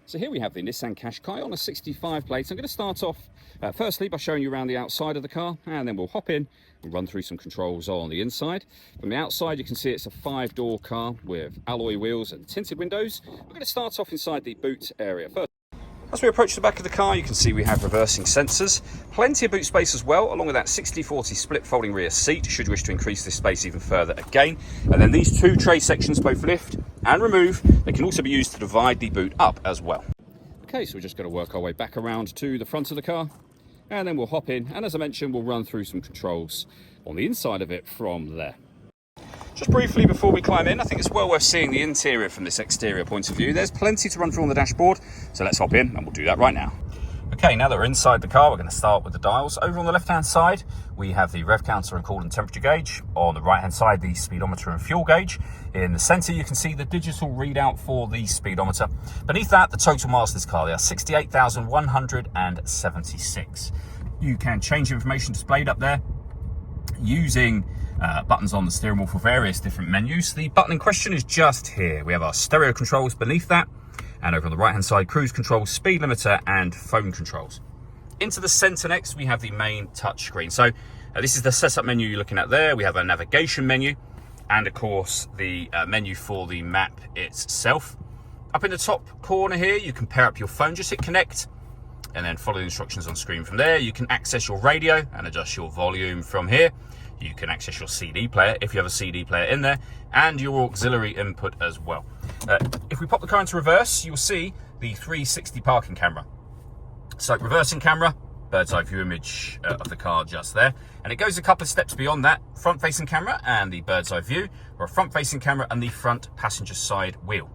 So here we have the Nissan Qashqai on a 65 plate. I'm going to start off firstly by showing you around the outside of the car, and then we'll hop in and run through some controls on the inside. From the outside you can see it's a 5-door car with alloy wheels and tinted windows. We're going to start off inside the boot area first. As we approach the back of the car, you can see we have reversing sensors, plenty of boot space as well, along with that 60/40 split folding rear seat, should you wish to increase this space even further again. And then these two tray sections both lift and remove. They can also be used to divide the boot up as well. Okay, so we're just going to work our way back around to the front of the car, and then we'll hop in, and as I mentioned, we'll run through some controls on the inside of it from there. Just briefly before we climb in, I think it's well worth seeing the interior from this exterior point of view. There's plenty to run through on the dashboard, so let's hop in and we'll do that right now. Okay, now that we're inside the car, we're going to start with the dials. Over on the left-hand side, we have the rev counter and coolant temperature gauge. On the right-hand side, the speedometer and fuel gauge. In the centre, you can see the digital readout for the speedometer. Beneath that, the total miles of this car. They are 68,176. You can change information displayed up there using buttons on the steering wheel for various different menus. The button in question is just here. We have our stereo controls beneath that, and over on the right hand side, cruise control, speed limiter and phone controls. Into the center next, we have the main touch screen. So this is the setup menu you're looking at there. We have a navigation menu and of course the menu for the map itself. Up in the top corner here, you can pair up your phone. Just hit connect and then follow the instructions on screen from there. You can access your radio and adjust your volume from here. You can access your CD player if you have a CD player in there, and your auxiliary input as well. If we pop the car into reverse, you'll see the 360 parking camera. So reversing camera, bird's eye view image of the car just there. And it goes a couple of steps beyond that, front facing camera and the bird's eye view, or a front facing camera and the front passenger side wheel.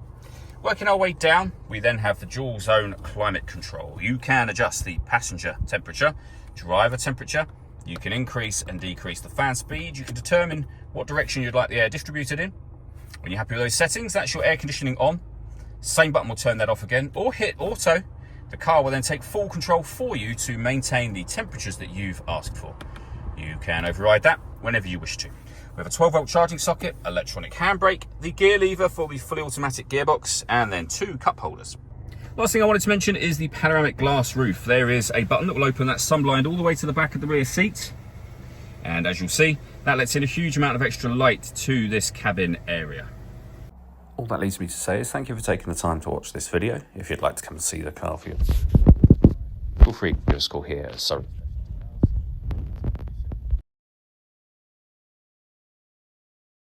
Working our way down, we then have the dual zone climate control. You can adjust the passenger temperature, driver temperature. You can increase and decrease the fan speed. You can determine what direction you'd like the air distributed in. When you're happy with those settings, that's your air conditioning on. Same button will turn that off again, or hit auto. The car will then take full control for you to maintain the temperatures that you've asked for. You can override that whenever you wish to. We have a 12-volt charging socket, electronic handbrake, the gear lever for the fully automatic gearbox, and then 2 cup holders. Last thing I wanted to mention is the panoramic glass roof. There is a button that will open that sunblind all the way to the back of the rear seat. And as you'll see, that lets in a huge amount of extra light to this cabin area. All that leaves me to say is thank you for taking the time to watch this video. If you'd like to come and see the car for you, feel free to give us a call here. Sorry.